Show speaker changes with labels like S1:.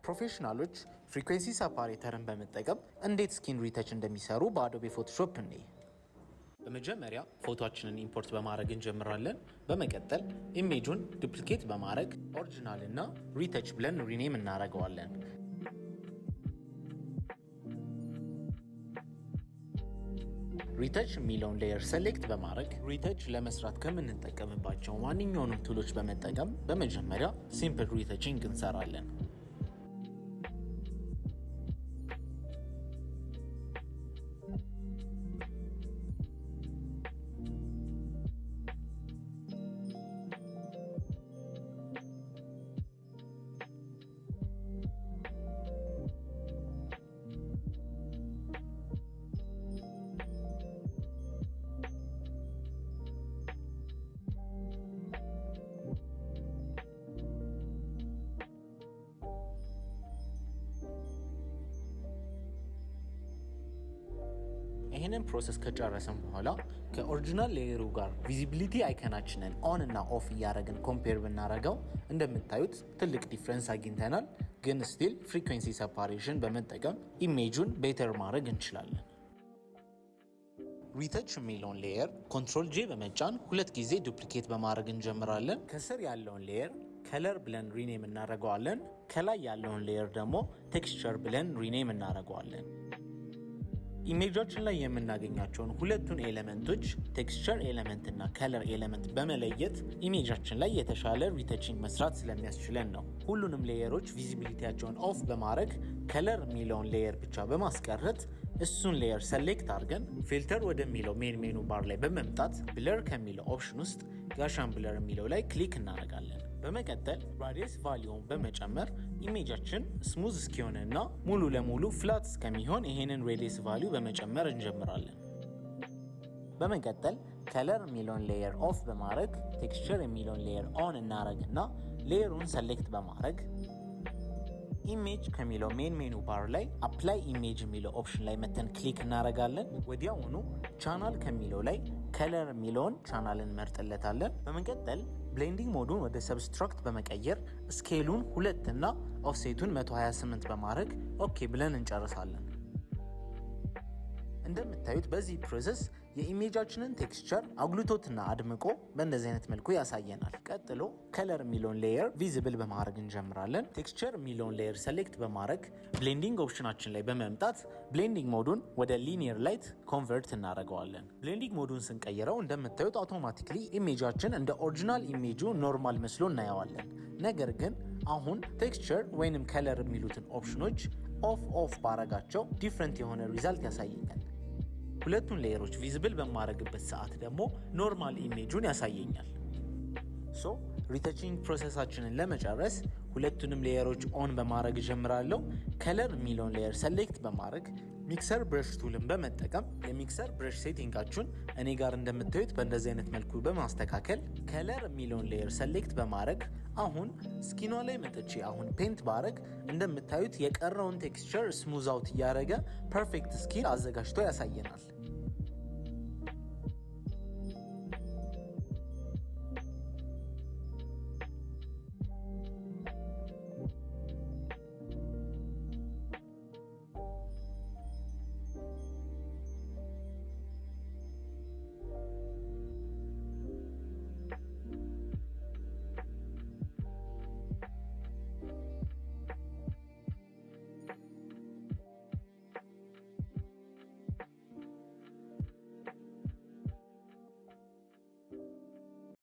S1: ፕሮፌሽናሎች ፍሪኩዌንሲ ሰፓሬተርን በመጠቀም እንዴት ስኪን ሪተች እንደሚሰሩ በአዶቤ ፎቶሾፕ እንይ። በመጀመሪያ ፎቶአችንን ኢምፖርት በማድረግ እንጀምራለን። በመቀጠል ኢሜጁን ዱፕሊኬት በማድረግ ኦሪጂናል እና ሪተች ብለን ሪኔም እናደርገዋለን። ሪተች የሚለውን ሌየር ሴሌክት በማድረግ ሪተች ለመስራት ከምንጠቀምባቸው ማንኛውንም ቱሎች በመጠቀም በመጀመሪያ ሲምፕል ሪተችንግ እንሰራለን። ይህንን ፕሮሰስ ከጨረሰን በኋላ ከኦሪጂናል ሌየሩ ጋር ቪዚቢሊቲ አይከናችንን ኦን እና ኦፍ እያደረግን ኮምፔር ብናደረገው እንደምታዩት ትልቅ ዲፍረንስ አግኝተናል። ግን ስቲል ፍሪኩዌንሲ ሰፓሬሽን በመጠቀም ኢሜጁን ቤተር ማድረግ እንችላለን። ሪተች የሚለውን ሌየር ኮንትሮል ጄ በመጫን 2 ጊዜ ዱፕሊኬት በማድረግ እንጀምራለን። ከስር ያለውን ሌየር ከለር ብለን ሪኔም እናደርገዋለን። ከላይ ያለውን ሌየር ደግሞ ቴክስቸር ብለን ሪኔም እናደርገዋለን። ኢሜጃችን ላይ የምናገኛቸውን ሁለቱን ኤሌመንቶች ቴክስቸር ኤሌመንት እና ከለር ኤሌመንት በመለየት ኢሜጃችን ላይ የተሻለ ሪተችንግ መስራት ስለሚያስችለን ነው። ሁሉንም ሌየሮች ቪዚቢሊቲያቸውን ኦፍ በማድረግ ከለር የሚለውን ሌየር ብቻ በማስቀረት እሱን ሌየር ሰሌክት አድርገን ፊልተር ወደሚለው ሜኑ ባር ላይ በመምጣት ብለር ከሚለው ኦፕሽን ውስጥ ጋሻን ብለር የሚለው ላይ ክሊክ እናደርጋለን። በመቀጠል ራዲየስ ቫሊዩን በመጨመር ኢሜጃችን ስሙዝ እስኪሆን እና ሙሉ ለሙሉ ፍላት እስከሚሆን ይሄንን ራዲየስ ቫሊዩ በመጨመር እንጀምራለን። በመቀጠል ከለር የሚለውን ሌየር ኦፍ በማድረግ ቴክስቸር የሚለውን ሌየር ኦን እናደርግና ሌየሩን ሰሌክት በማድረግ ኢሜጅ ከሚለው ሜኑ ባር ላይ አፕላይ ኢሜጅ የሚለው ኦፕሽን ላይ መተን ክሊክ እናደርጋለን። ወዲያውኑ ቻናል ከሚለው ላይ ከለር የሚለውን ቻናልን መርጥለታለን። በመቀጠል ብሌንዲንግ ሞዱን ወደ ሰብስትራክት በመቀየር ስኬሉን 2 እና ኦፍሴቱን 128 በማድረግ ኦኬ ብለን እንጨርሳለን። እንደምታዩት በዚህ ፕሮሰስ የኢሜጃችንን ቴክስቸር አጉልቶትና አድምቆ በእንደዚህ አይነት መልኩ ያሳየናል። ቀጥሎ ከለር የሚለውን ሌየር ቪዚብል በማድረግ እንጀምራለን። ቴክስቸር የሚለውን ሌየር ሰሌክት በማድረግ ብሌንዲንግ ኦፕሽናችን ላይ በመምጣት ብሌንዲንግ ሞዱን ወደ ሊኒየር ላይት ኮንቨርት እናደርገዋለን። ብሌንዲንግ ሞዱን ስንቀይረው እንደምታዩት አውቶማቲክሊ ኢሜጃችን እንደ ኦሪጂናል ኢሜጁ ኖርማል መስሎ እናየዋለን። ነገር ግን አሁን ቴክስቸር ወይንም ከለር የሚሉትን ኦፕሽኖች ኦፍ ባረጋቸው ዲፍረንት የሆነ ሪዛልት ያሳየኛል። ሁለቱን ሌየሮች ቪዚብል በማድረግበት ሰዓት ደግሞ ኖርማል ኢሜጁን ያሳየኛል። ሶ ሪተችንግ ፕሮሰሳችንን ለመጨረስ ሁለቱንም ሌየሮች ኦን በማድረግ ጀምራለሁ። ከለር የሚለውን ሌየር ሰሌክት በማድረግ ሚክሰር ብረሽ ቱልን በመጠቀም የሚክሰር ብረሽ ሴቲንጋችሁን እኔ ጋር እንደምታዩት በእንደዚህ አይነት መልኩ በማስተካከል ከለር የሚለውን ሌየር ሰሌክት በማድረግ አሁን ስኪኗ ላይ መጥቼ አሁን ፔንት ባረግ እንደምታዩት የቀረውን ቴክስቸር ስሙዝ አውት እያደረገ ፐርፌክት ስኪን አዘጋጅቶ ያሳየናል።